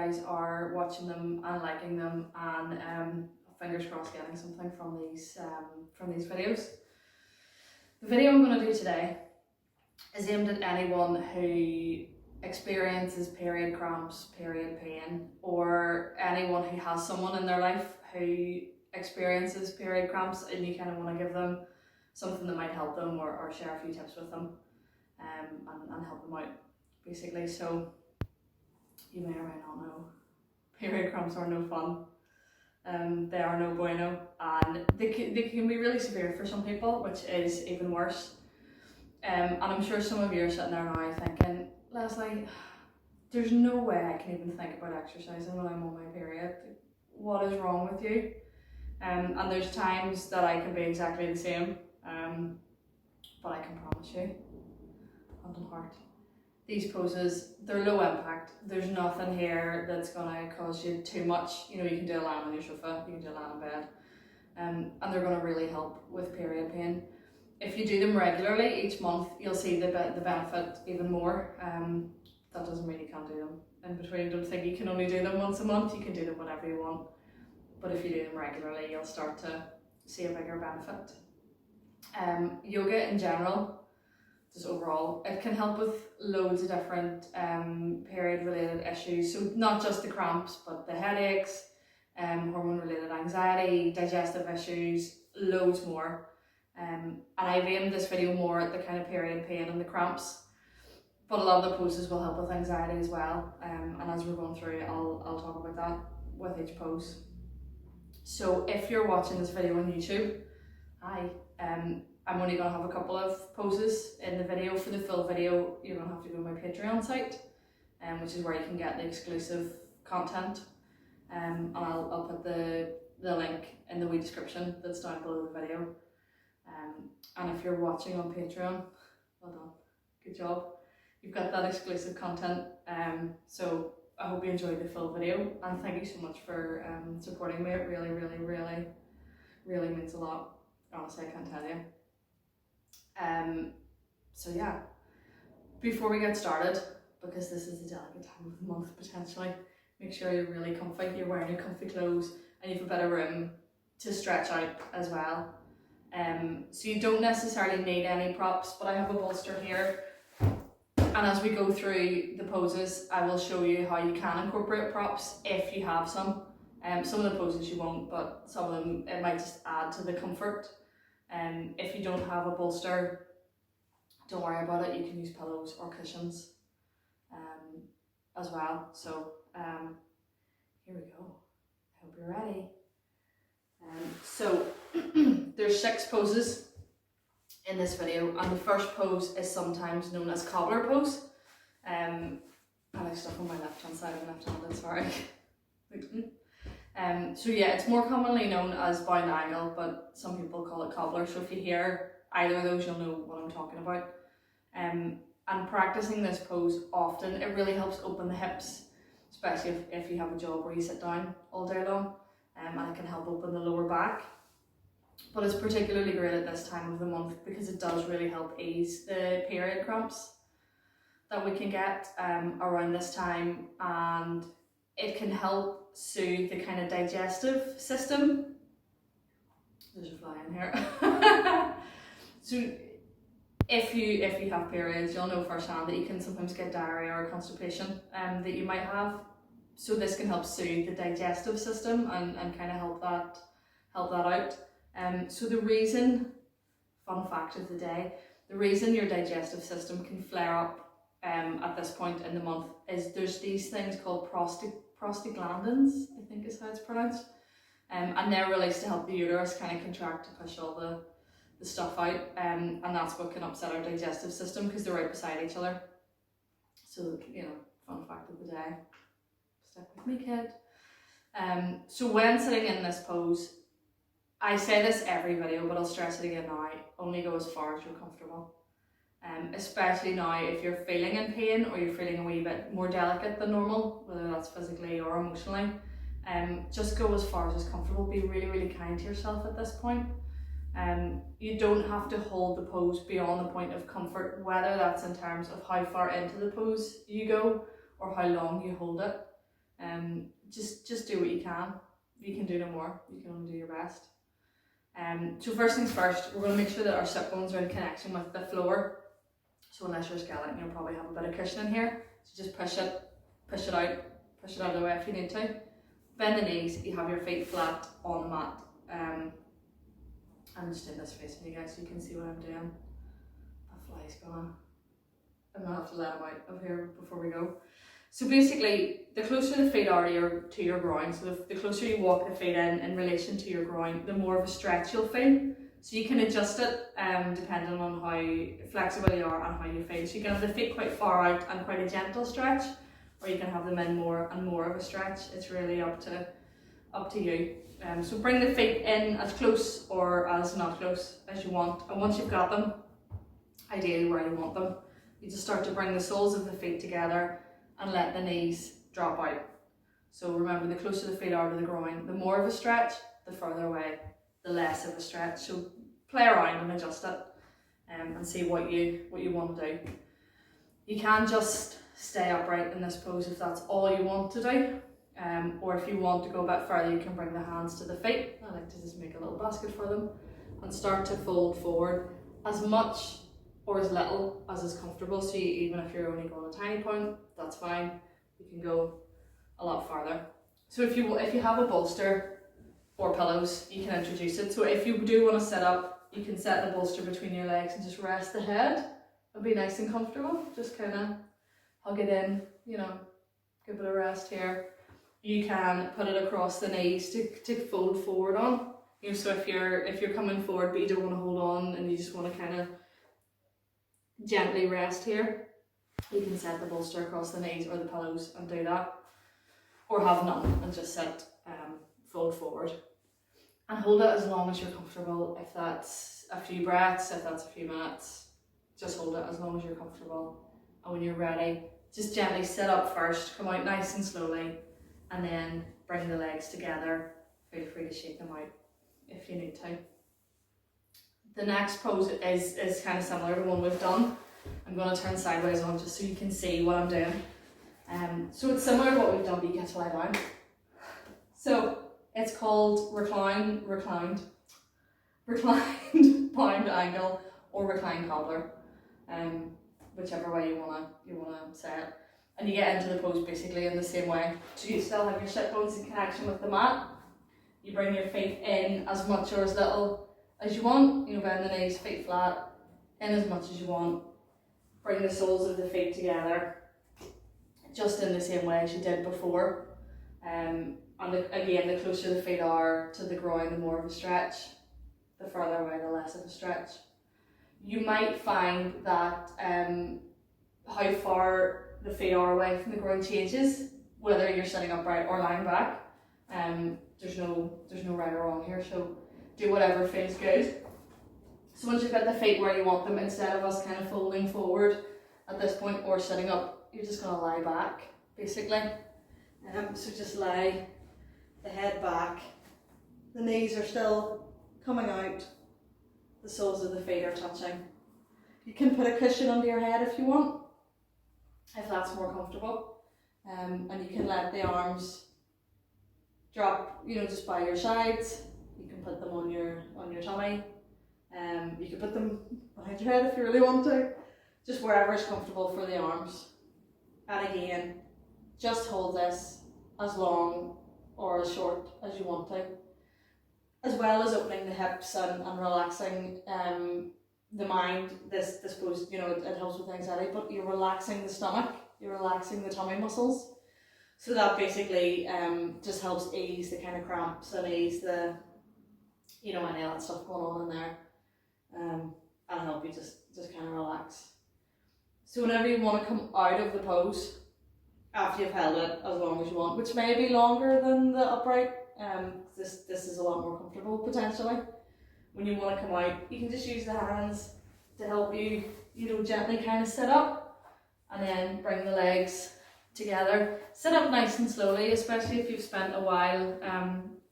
guys are watching them and liking them, and fingers crossed getting something from these videos. The video I'm going to do today is aimed at anyone who experiences period cramps, period pain, or anyone who has someone in their life who experiences period cramps and you kind of want to give them something that might help them, or share a few tips with them, and help them out basically. So you may or may not know, period cramps are no fun. They are no bueno, and they can be really severe for some people, which is even worse. And I'm sure some of you are sitting there now thinking, Leslie, there's no way I can even think about exercising when I'm on my period. What is wrong with you? And there's times that I can be exactly the same, but I can promise you, hand on heart, these poses, they're low impact. There's nothing here that's gonna cause you too much. You know, you can do it lying on your sofa, you can do it lying in bed, and they're gonna really help with period pain. If you do them regularly each month, you'll see the benefit even more. That doesn't mean you can't do them in between. Don't think you can only do them once a month. You can do them whenever you want, but if you do them regularly, you'll start to see a bigger benefit. Yoga in general, just overall, it can help with loads of different period related issues. So not just the cramps, but the headaches, hormone related anxiety, digestive issues, loads more. And I've aimed this video more at the kind of period pain and the cramps, but a lot of the poses will help with anxiety as well. And as we're going through, I'll talk about that with each pose. So if you're watching this video on YouTube, hi. I'm only going to have a couple of poses in the video. For the full video, you're going to have to go to my Patreon site, which is where you can get the exclusive content. And I'll put the link in the wee description that's down below the video. And if you're watching on Patreon, well done, good job. You've got that exclusive content. So I hope you enjoyed the full video, and thank you so much for supporting me. It really, really, really, really means a lot. Honestly, I can't tell you. So yeah, before we get started, because this is a delicate time of the month potentially, make sure you're really comfy, you're wearing your comfy clothes, and you've a bit of room to stretch out as well. So you don't necessarily need any props, but I have a bolster here, and as we go through the poses, I will show you how you can incorporate props if you have some. Some of the poses you won't, but some of them it might just add to the comfort. If you don't have a bolster, don't worry about it, you can use pillows or cushions as well. So here we go, I hope you're ready. So there's 6 poses in this video, and the first pose is sometimes known as Cobbler Pose. And I stuff on my left hand side, I'm left-handed, sorry. So yeah, it's more commonly known as bound angle, but some people call it cobbler. So if you hear either of those, you'll know what I'm talking about. And practicing this pose often, it really helps open the hips, especially if you have a job where you sit down all day long, and it can help open the lower back. But it's particularly great at this time of the month because it does really help ease the period cramps that we can get around this time, and it can help soothe the kind of digestive system. There's a fly in here. So if you have periods, you'll know firsthand that you can sometimes get diarrhea or constipation that you might have. So this can help soothe the digestive system and kind of help that out. So the reason, fun fact of the day, the reason your digestive system can flare up at this point in the month is there's these things called prostaglandins, I think is how it's pronounced, and they're released to help the uterus kind of contract to push all the stuff out, and that's what can upset our digestive system because they're right beside each other. So, you know, fun fact of the day, stick with me, kid. So when sitting in this pose, I say this every video, but I'll stress it again now, only go as far as you're comfortable. Especially now if you're feeling in pain or you're feeling a wee bit more delicate than normal, whether that's physically or emotionally, just go as far as is comfortable. Be really, really kind to yourself at this point. You don't have to hold the pose beyond the point of comfort, whether that's in terms of how far into the pose you go or how long you hold it. Just do what you can. You can do no more. You can only do your best. So first things first, we're going to make sure that our sit bones are in connection with the floor. So unless you're a skeleton, you'll probably have a bit of cushion in here. So just push it out of the way if you need to. Bend the knees, you have your feet flat on the mat. I'm just doing this facing you guys so you can see what I'm doing. That fly's I'm gonna have to let him out of here before we go. So basically, the closer the feet are to your groin, so the closer you walk the feet in relation to your groin, the more of a stretch you'll feel. So you can adjust it depending on how flexible you are and how you feel. So you can have the feet quite far out and quite a gentle stretch, or you can have them in more and more of a stretch. It's really up to you. So bring the feet in as close or as not close as you want. And once you've got them, ideally where you want them, you just start to bring the soles of the feet together and let the knees drop out. So remember, the closer the feet are to the groin, the more of a stretch, the further away, the less of a stretch. So play around and adjust it and see what you want to do. You can just stay upright in this pose if that's all you want to do. Or if you want to go a bit further, you can bring the hands to the feet. I like to just make a little basket for them and start to fold forward as much or as little as is comfortable. So even if you're only going a tiny point, that's fine. You can go a lot farther. So if you have a bolster or pillows, you can introduce it. So if you do want to sit up, you can set the bolster between your legs and just rest the head. It'll be nice and comfortable. Just kind of hug it in, give it a rest here. You can put it across the knees to fold forward on. So if you're coming forward but you don't want to hold on and you just want to kind of gently rest here, you can set the bolster across the knees or the pillows and do that. Or have none and just sit, fold forward. And hold it as long as you're comfortable. If that's a few breaths, if that's a few minutes, just hold it as long as you're comfortable. And when you're ready, just gently sit up first, come out nice and slowly, and then bring the legs together. Feel free to shake them out if you need to. The next pose is kind of similar to the one we've done. I'm going to turn sideways on just so you can see what I'm doing. So it's similar to what we've done, but you get to lie down. So it's called reclined pound angle or reclined cobbler, whichever way you wanna say it. And you get into the pose basically in the same way. So you still have your sit bones in connection with the mat. You bring your feet in as much or as little as you want. Bend the knees, feet flat, in as much as you want. Bring the soles of the feet together, just in the same way as you did before. And again, the closer the feet are to the groin, the more of a stretch. The further away, the less of a stretch. You might find that how far the feet are away from the groin changes, whether you're sitting upright or lying back. There's no right or wrong here, so do whatever feels good. So once you've got the feet where you want them, instead of us kind of folding forward at this point or sitting up, you're just going to lie back, basically. So just lie the head back, the knees are still coming out, the soles of the feet are touching. You can put a cushion under your head if you want, if that's more comfortable, and you can let the arms drop, just by your sides. You can put them on your tummy, you can put them behind your head if you really want to, just wherever is comfortable for the arms. And again, just hold this as long or as short as you want to, as well as opening the hips and relaxing the mind. This pose, it helps with anxiety, but you're relaxing the stomach, you're relaxing the tummy muscles. So that basically just helps ease the kind of cramps and ease the, any of that stuff going on in there, and help you just kind of relax. So whenever you want to come out of the pose, after you've held it as long as you want, which may be longer than the upright, this is a lot more comfortable potentially. When you want to come out, you can just use the hands to help you, gently kind of sit up, and then bring the legs together. Sit up nice and slowly, especially if you've spent a while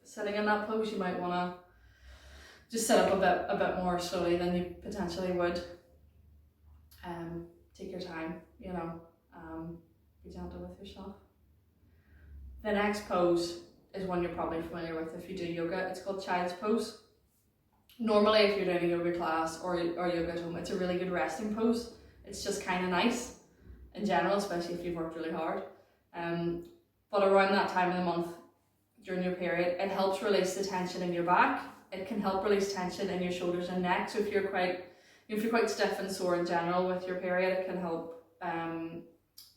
sitting in that pose. You might want to just sit up a bit more slowly than you potentially would. Take your time, be gentle with yourself. The next pose is one you're probably familiar with if you do yoga. It's called Child's Pose. Normally if you're doing a yoga class or yoga at home, it's a really good resting pose. It's just kind of nice in general, especially if you've worked really hard. But around that time of the month, during your period, it helps release the tension in your back. It can help release tension in your shoulders and neck. So if you're quite stiff and sore in general with your period, it can help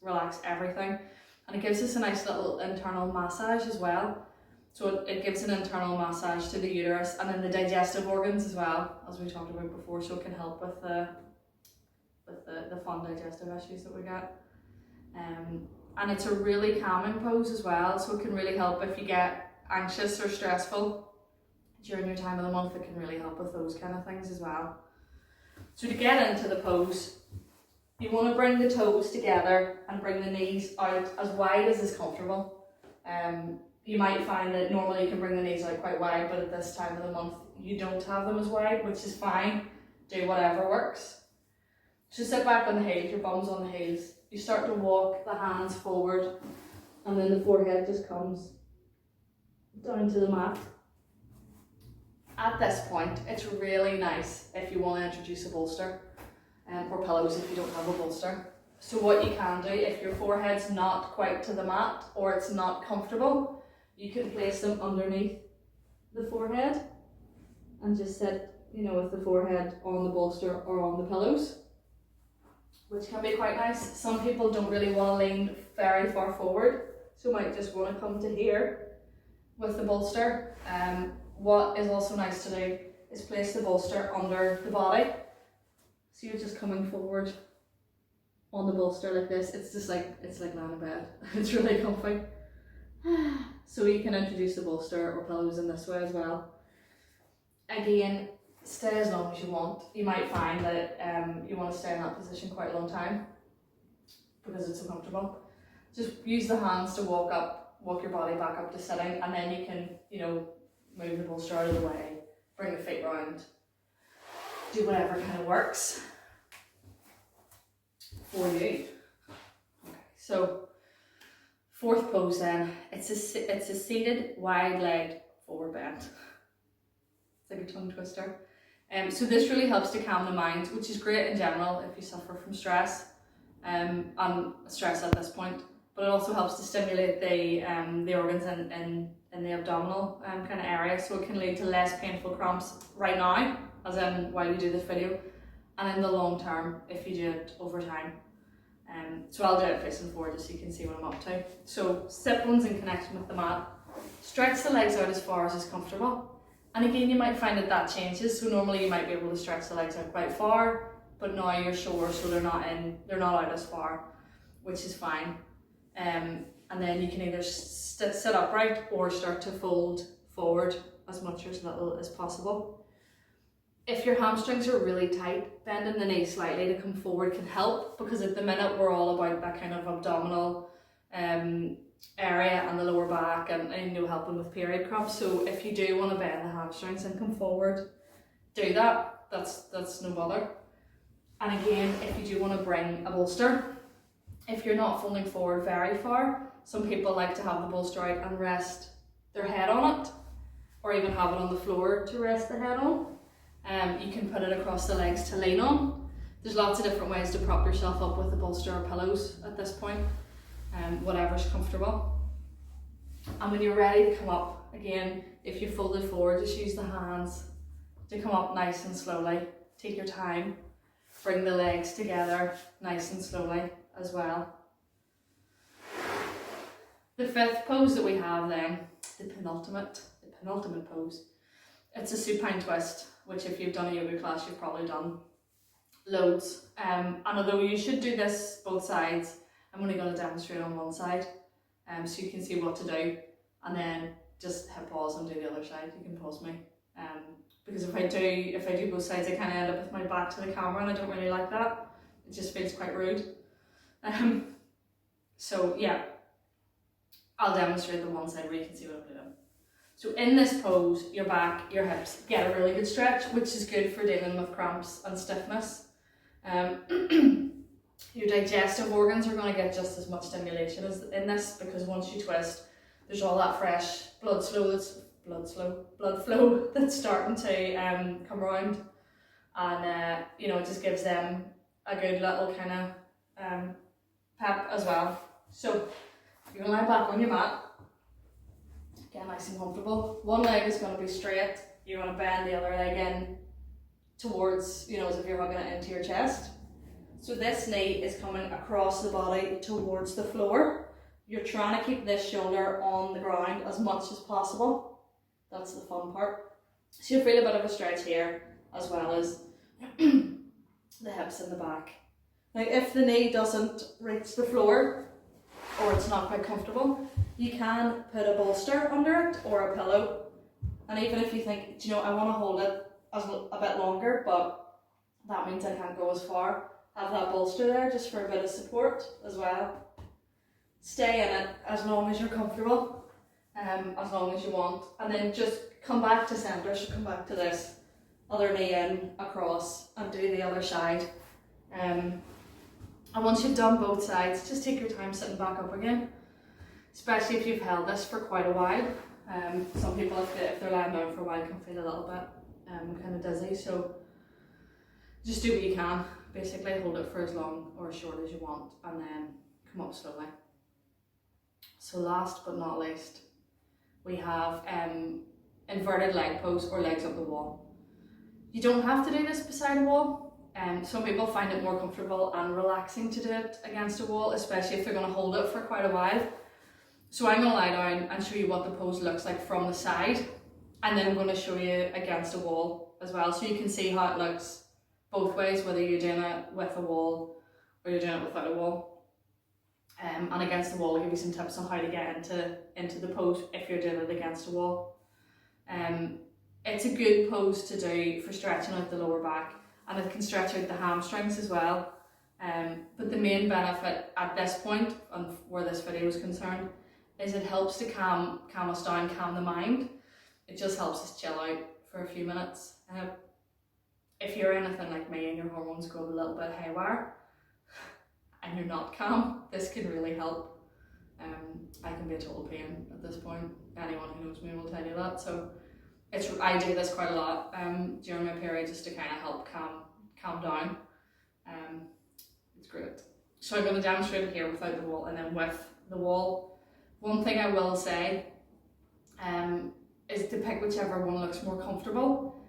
relax everything. And it gives us a nice little internal massage as well. So it gives an internal massage to the uterus and then the digestive organs as well, as we talked about before. So it can help with the fun digestive issues that we get. And it's a really calming pose as well, so it can really help if you get anxious or stressful during your time of the month. It can really help with those kind of things as well. So to get into the pose, you want to bring the toes together and bring the knees out as wide as is comfortable. You might find that normally you can bring the knees out quite wide, but at this time of the month you don't have them as wide, which is fine. Do whatever works. So sit back on the heels, your bum's on the heels. You start to walk the hands forward and then the forehead just comes down to the mat. At this point, it's really nice if you want to introduce a bolster or pillows if you don't have a bolster. So what you can do, if your forehead's not quite to the mat or it's not comfortable, you can place them underneath the forehead and just sit, with the forehead on the bolster or on the pillows, which can be quite nice. Some people don't really want to lean very far forward, so might just want to come to here with the bolster. What is also nice to do is place the bolster under the body. So you're just coming forward on the bolster like this. It's like lying in bed. It's really comfy. So you can introduce the bolster or pillows in this way as well. Again, stay as long as you want. You might find that you want to stay in that position quite a long time because it's so comfortable. Just use the hands to walk your body back up to sitting, and then you can, move the bolster out of the way, bring the feet round, do whatever kind of works for you. Okay, so fourth pose then, it's a seated, wide-legged forward bend. It's like a tongue twister. So this really helps to calm the mind, which is great in general if you suffer from stress and stress at this point. But it also helps to stimulate the organs in the abdominal kind of area, so it can lead to less painful cramps right now, as in while you do this video, and in the long term if you do it over time. So I'll do it facing forward just so you can see what I'm up to. So sit bones in connection with the mat, stretch the legs out as far as is comfortable. And again, you might find that changes. So normally you might be able to stretch the legs out quite far, but now you're sore, so they're not out as far, which is fine. And then you can either sit upright or start to fold forward as much or as little as possible. If your hamstrings are really tight, bending the knee slightly to come forward can help, because at the minute we're all about that kind of abdominal area and the lower back and helping with period cramps. So if you do want to bend the hamstrings and come forward, do that. That's no bother. And again, if you do want to bring a bolster, if you're not folding forward very far, some people like to have the bolster out and rest their head on it, or even have it on the floor to rest the head on. You can put it across the legs to lean on. There's lots of different ways to prop yourself up with a bolster or pillows at this point, whatever's comfortable. And when you're ready to come up, again, if you fold it forward, just use the hands to come up nice and slowly. Take your time, bring the legs together nice and slowly as well. The fifth pose that we have then, the penultimate pose, it's a supine twist, which if you've done a yoga class, you've probably done loads. And although you should do this both sides, I'm only going to demonstrate on one side, so you can see what to do, and then just hit pause and do the other side. You can pause me, because if I do both sides, I kind of end up with my back to the camera, and I don't really like that. It just feels quite rude. So yeah, I'll demonstrate the one side where you can see what I'm doing. So in this pose, your back, your hips get a really good stretch, which is good for dealing with cramps and stiffness. Your digestive organs are going to get just as much stimulation as in this, because once you twist, there's all that fresh blood flow that's starting to come around, and you know, it just gives them a good little kind of pep as well. So you're going to lie back on your mat, get nice and comfortable. One leg is going to be straight. You're going to bend the other leg in towards, you know, as if you're hugging it into your chest. So this knee is coming across the body towards the floor. You're trying to keep this shoulder on the ground as much as possible. That's the fun part. So you'll feel a bit of a stretch here, as well as the hips and the back. Now, if the knee doesn't reach the floor, or it's not quite comfortable, you can put a bolster under it or a pillow. And even if you think, do you know, I want to hold it a bit longer, but that means I can't go as far, have that bolster there just for a bit of support as well. Stay in it as long as you're comfortable, as long as you want, and then just come back to centre. So come back to this, other knee in, across, and do the other side. And once you've done both sides, just take your time sitting back up again, especially if you've held this for quite a while. Some people, if they're lying down for a while, can feel a little bit kind of dizzy, so just do what you can. Basically hold it for as long or as short as you want, and then come up slowly. So last but not least, we have inverted leg pose, or legs up the wall. You don't have to do this beside a wall. Some people find it more comfortable and relaxing to do it against a wall, especially if they're going to hold it for quite a while. So I'm going to lie down and show you what the pose looks like from the side, and then I'm going to show you against a wall as well, so you can see how it looks both ways, whether you're doing it with a wall or you're doing it without a wall. And against the wall, I'll give you some tips on how to get into the pose if you're doing it against a wall. It's a good pose to do for stretching out the lower back, and it can stretch out the hamstrings as well. But the main benefit at this point, and where this video is concerned, is it helps to calm us down, calm the mind. It just helps us chill out for a few minutes. If you're anything like me and your hormones go a little bit haywire and you're not calm, this can really help. I can be a total pain at this point. Anyone who knows me will tell you that. So I do this quite a lot during my period, just to kind of help calm down. It's great. So I'm going to demonstrate it here without the wall, and then with the wall. One thing I will say is to pick whichever one looks more comfortable.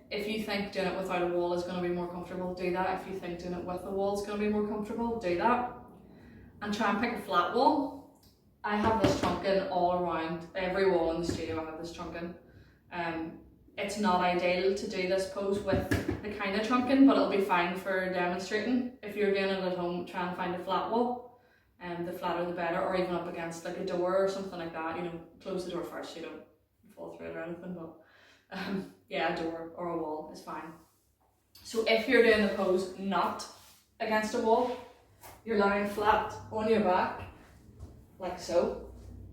If you think doing it without a wall is going to be more comfortable, do that. If you think doing it with a wall is going to be more comfortable, do that. And try and pick a flat wall. I have this trunking all around, every wall in the studio I have this trunking. It's not ideal to do this pose with the kind of trunking, but it'll be fine for demonstrating. If you're doing it at home, try and find a flat wall. The flatter the better, or even up against like a door or something like that. You know, close the door first, you don't fall through it or anything, but yeah, a door or a wall is fine. So if you're doing the pose not against a wall, you're lying flat on your back, like so.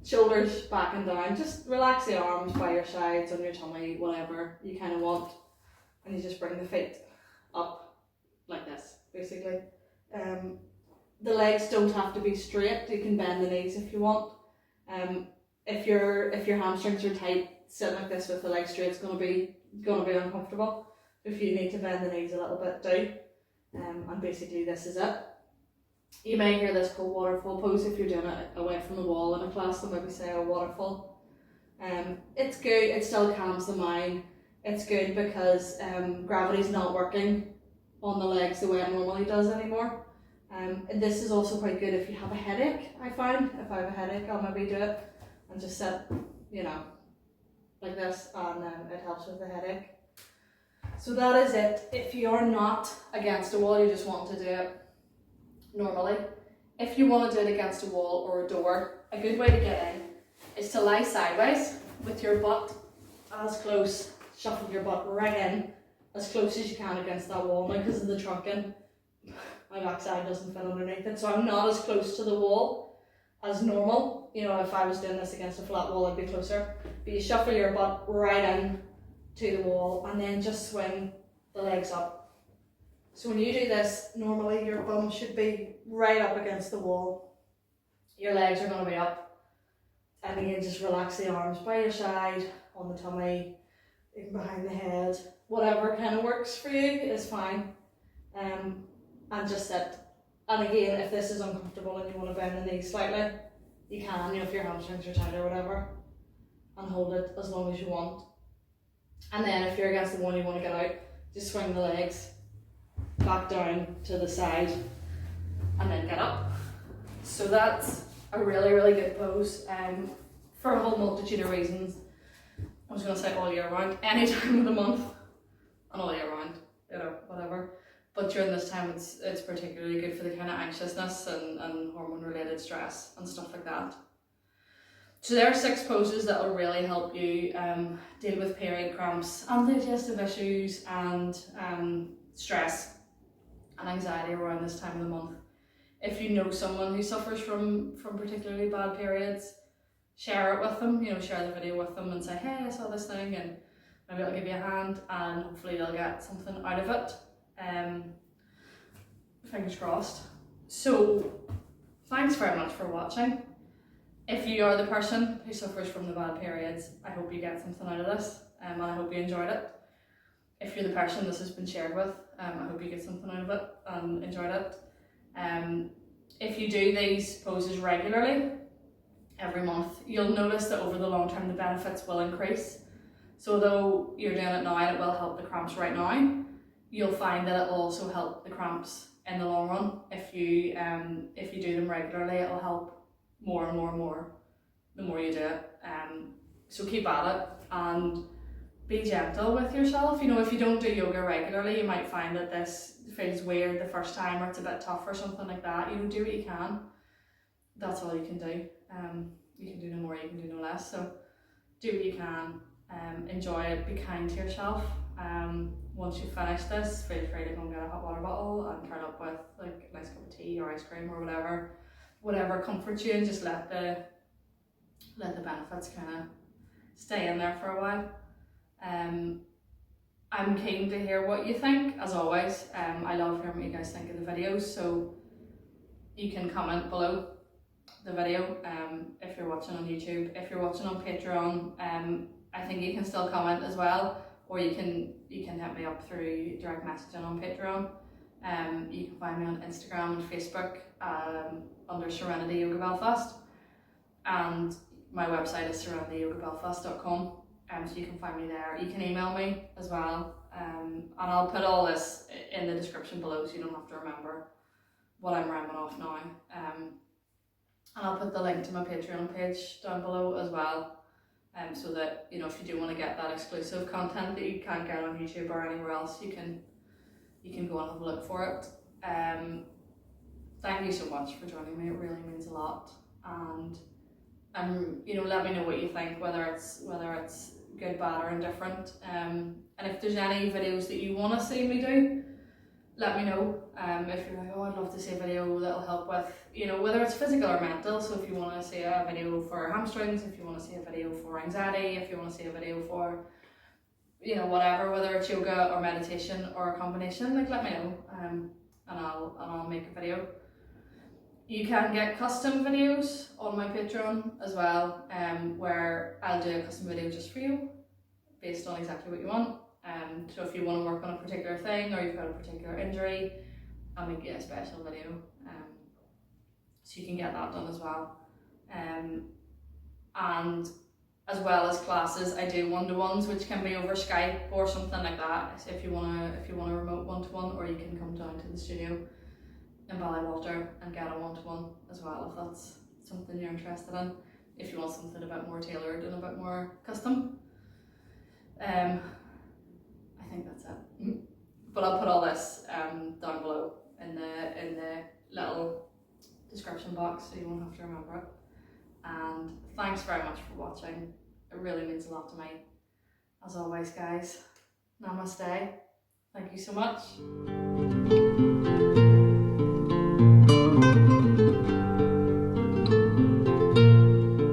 Shoulders back and down, just relax the arms by your sides, on your tummy, whatever you kind of want. And you just bring the feet up like this, basically. The legs don't have to be straight, you can bend the knees if you want. If your hamstrings are tight, sitting like this with the legs straight is gonna be uncomfortable. If you need to bend the knees a little bit, do. And basically this is it. You may hear this called waterfall pose if you're doing it away from the wall in a class. They'll maybe say a waterfall. It's good, it still calms the mind. It's good because gravity's not working on the legs the way it normally does anymore. This is also quite good if you have a headache, I find. If I have a headache, I'll maybe do it and just sit, you know, like this, and it helps with the headache. So that is it. If you're not against a wall, you just want to do it normally. If you want to do it against a wall or a door, a good way to get in is to lie sideways with your butt as close, shuffle your butt right in as close as you can against that wall. Now, because of the trunking, my backside doesn't fit underneath it, so I'm not as close to the wall as normal. You know, if I was doing this against a flat wall, I'd be closer. But you shuffle your butt right in to the wall, and then just swing the legs up. So when you do this, normally your bum should be right up against the wall. Your legs are going to be up. And again, just relax the arms by your side, on the tummy, even behind the head. Whatever kind of works for you is fine. And just sit. And again, if this is uncomfortable and you want to bend the knees slightly, you can, if your hamstrings are tight or whatever, and hold it as long as you want. And then if you're against the wall and you want to get out, just swing the legs back down to the side and then get up. So that's a really, really good pose for a whole multitude of reasons. I was going to say all year round, any time of the month, and all year round, whatever. But during this time, it's particularly good for the kind of anxiousness and hormone-related stress and stuff like that. So there are 6 poses that will really help you deal with period cramps and digestive issues and stress and anxiety around this time of the month. If you know someone who suffers from particularly bad periods, share it with them, share the video with them and say, hey, I saw this thing, and maybe I'll give you a hand and hopefully they'll get something out of it. Fingers crossed. So thanks very much for watching. If you are the person who suffers from the bad periods, I hope you get something out of this, and I hope you enjoyed it. If you're the person this has been shared with, I hope you get something out of it and enjoyed it. If you do these poses regularly, every month, you'll notice that over the long term the benefits will increase. So though you're doing it now and it will help the cramps right now, you'll find that it will also help the cramps in the long run. If you do them regularly, it will help more and more and more the more you do it. So keep at it and be gentle with yourself. If you don't do yoga regularly, you might find that this feels weird the first time, or it's a bit tough or something like that. Do what you can. That's all you can do. You can do no more, you can do no less. So do what you can. Enjoy it. Be kind to yourself. Once you finish this, feel free to go and get a hot water bottle and curl up with like a nice cup of tea or ice cream or whatever comforts you, and just let the benefits kind of stay in there for a while. I'm keen to hear what you think, as always. I love hearing what you guys think of the videos, so you can comment below the video if you're watching on YouTube. If you're watching on Patreon, I think you can still comment as well, or you can hit me up through direct messaging on Patreon. You can find me on Instagram and Facebook under Serenity Yoga Belfast, and my website is serenityyogabelfast.com. So you can find me there. You can email me as well, and I'll put all this in the description below, so you don't have to remember what I'm rhyming off now. And I'll put the link to my Patreon page down below as well, so that if you do want to get that exclusive content that you can't get on YouTube or anywhere else, you can go and have a look for it. Thank you so much for joining me. It really means a lot, and let me know what you think, whether it's good, bad or indifferent. And if there's any videos that you want to see me do, let me know. If you're like, oh, I'd love to see a video that'll help with, whether it's physical or mental. So if you want to see a video for hamstrings, if you want to see a video for anxiety, if you want to see a video for, whatever, whether it's yoga or meditation or a combination, let me know, and I'll make a video. You can get custom videos on my Patreon as well, where I'll do a custom video just for you, based on exactly what you want. So if you want to work on a particular thing, or you've got a particular injury, I'll make you a special video, so you can get that done as well. And as well as classes, I do one-to-ones, which can be over Skype or something like that. So if you want a remote one-to-one, or you can come down to the studio in Ballywalter and get a one-to-one as well, if that's something you're interested in. If you want something a bit more tailored and a bit more custom. I think that's it. But I'll put all this down below in the little description box, so you won't have to remember it. And thanks very much for watching. It really means a lot to me. As always, guys, namaste. Thank you so much.